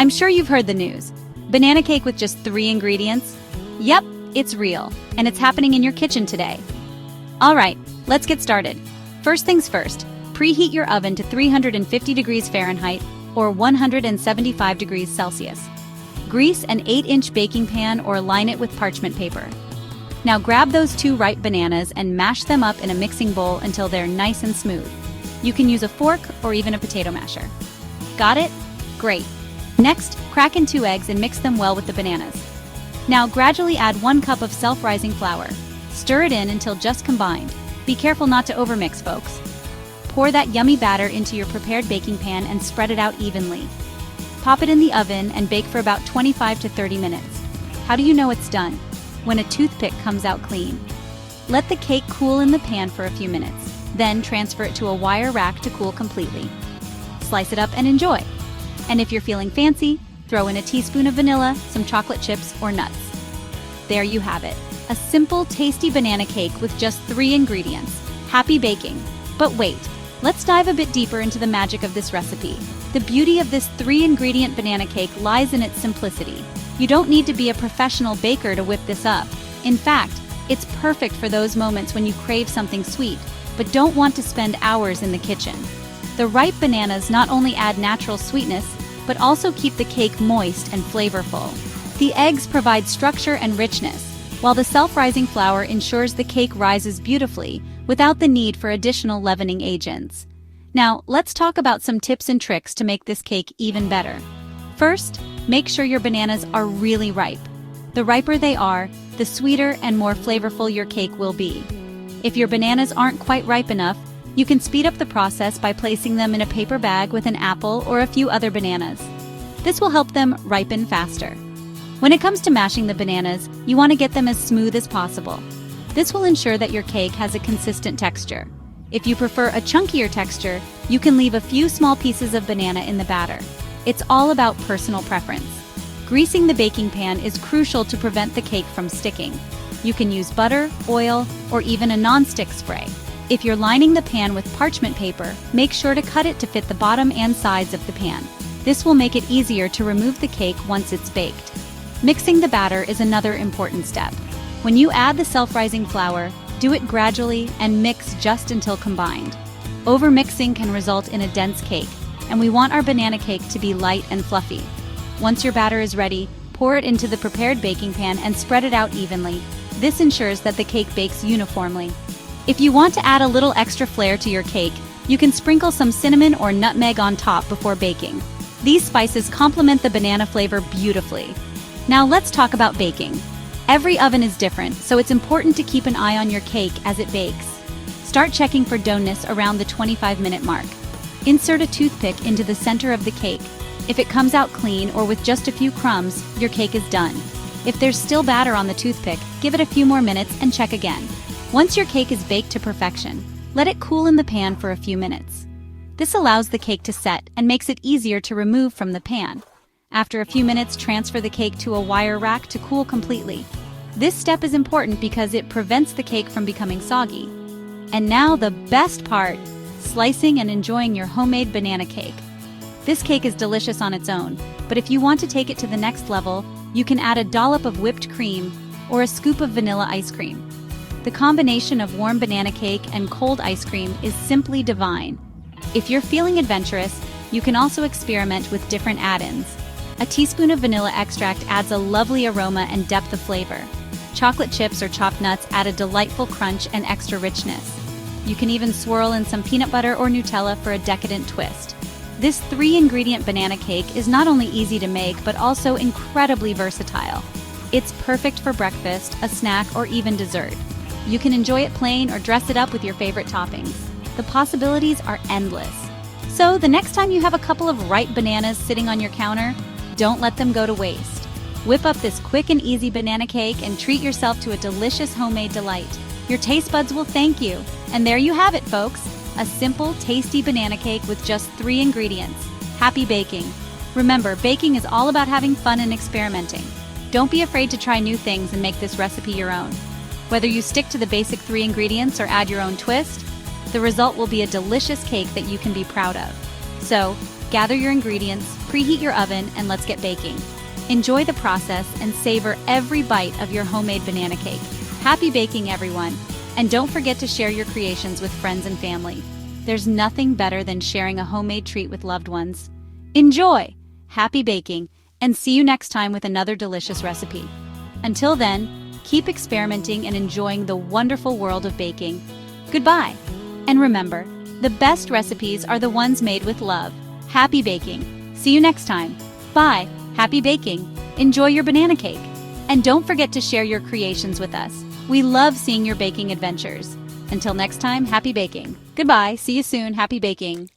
I'm sure you've heard the news. Banana cake with just 3 ingredients? Yep, it's real, and it's happening in your kitchen today. Alright, let's get started. First things first, preheat your oven to 350 degrees Fahrenheit or 175 degrees Celsius. Grease an 8-inch baking pan or line it with parchment paper. Now grab those 2 ripe bananas and mash them up in a mixing bowl until they're nice and smooth. You can use a fork or even a potato masher. Got it? Great. Next, crack in 2 eggs and mix them well with the bananas. Now gradually add 1 cup of self-rising flour. Stir it in until just combined. Be careful not to overmix, folks. Pour that yummy batter into your prepared baking pan and spread it out evenly. Pop it in the oven and bake for about 25 to 30 minutes. How do you know it's done? When a toothpick comes out clean. Let the cake cool in the pan for a few minutes. Then transfer it to a wire rack to cool completely. Slice it up and enjoy. And if you're feeling fancy, throw in a teaspoon of vanilla, some chocolate chips, or nuts. There you have it. A simple, tasty banana cake with just 3 ingredients. Happy baking! But wait, let's dive a bit deeper into the magic of this recipe. The beauty of this 3-ingredient banana cake lies in its simplicity. You don't need to be a professional baker to whip this up. In fact, it's perfect for those moments when you crave something sweet, but don't want to spend hours in the kitchen. The ripe bananas not only add natural sweetness, but also keep the cake moist and flavorful. The eggs provide structure and richness, while the self-rising flour ensures the cake rises beautifully without the need for additional leavening agents. Now, let's talk about some tips and tricks to make this cake even better. First, make sure your bananas are really ripe. The riper they are, the sweeter and more flavorful your cake will be. If your bananas aren't quite ripe enough, you can speed up the process by placing them in a paper bag with an apple or a few other bananas. This will help them ripen faster. When it comes to mashing the bananas, you want to get them as smooth as possible. This will ensure that your cake has a consistent texture. If you prefer a chunkier texture, you can leave a few small pieces of banana in the batter. It's all about personal preference. Greasing the baking pan is crucial to prevent the cake from sticking. You can use butter, oil, or even a non-stick spray. If you're lining the pan with parchment paper, make sure to cut it to fit the bottom and sides of the pan. This will make it easier to remove the cake once it's baked. Mixing the batter is another important step. When you add the self-rising flour, do it gradually and mix just until combined. Overmixing can result in a dense cake, and we want our banana cake to be light and fluffy. Once your batter is ready, pour it into the prepared baking pan and spread it out evenly. This ensures that the cake bakes uniformly. If you want to add a little extra flair to your cake, you can sprinkle some cinnamon or nutmeg on top before baking. These spices complement the banana flavor beautifully. Now let's talk about baking. Every oven is different, so it's important to keep an eye on your cake as it bakes. Start checking for doneness around the 25-minute mark. Insert a toothpick into the center of the cake. If it comes out clean or with just a few crumbs, your cake is done. If there's still batter on the toothpick, give it a few more minutes and check again. Once your cake is baked to perfection, let it cool in the pan for a few minutes. This allows the cake to set and makes it easier to remove from the pan. After a few minutes, transfer the cake to a wire rack to cool completely. This step is important because it prevents the cake from becoming soggy. And now the best part, slicing and enjoying your homemade banana cake. This cake is delicious on its own, but if you want to take it to the next level, you can add a dollop of whipped cream or a scoop of vanilla ice cream. The combination of warm banana cake and cold ice cream is simply divine. If you're feeling adventurous, you can also experiment with different add-ins. A teaspoon of vanilla extract adds a lovely aroma and depth of flavor. Chocolate chips or chopped nuts add a delightful crunch and extra richness. You can even swirl in some peanut butter or Nutella for a decadent twist. This 3-ingredient banana cake is not only easy to make, but also incredibly versatile. It's perfect for breakfast, a snack, or even dessert. You can enjoy it plain or dress it up with your favorite toppings. The possibilities are endless. So the next time you have a couple of ripe bananas sitting on your counter, don't let them go to waste. Whip up this quick and easy banana cake and treat yourself to a delicious homemade delight. Your taste buds will thank you. And there you have it, folks. A simple, tasty banana cake with just 3 ingredients. Happy baking! Remember, baking is all about having fun and experimenting. Don't be afraid to try new things and make this recipe your own. Whether you stick to the basic 3 ingredients or add your own twist, the result will be a delicious cake that you can be proud of. So, Gather your ingredients, preheat your oven, and let's get baking. Enjoy the process and savor every bite of your homemade banana cake. Happy baking, everyone! And don't forget to share your creations with friends and family. There's nothing better than sharing a homemade treat with loved ones. Enjoy! Happy baking, and see you next time with another delicious recipe. Until then, keep experimenting and enjoying the wonderful world of baking. Goodbye! And remember, the best recipes are the ones made with love. Happy baking! See you next time. Bye! Happy baking! Enjoy your banana cake! And don't forget to share your creations with us. We love seeing your baking adventures. Until next time, happy baking. Goodbye, see you soon, happy baking.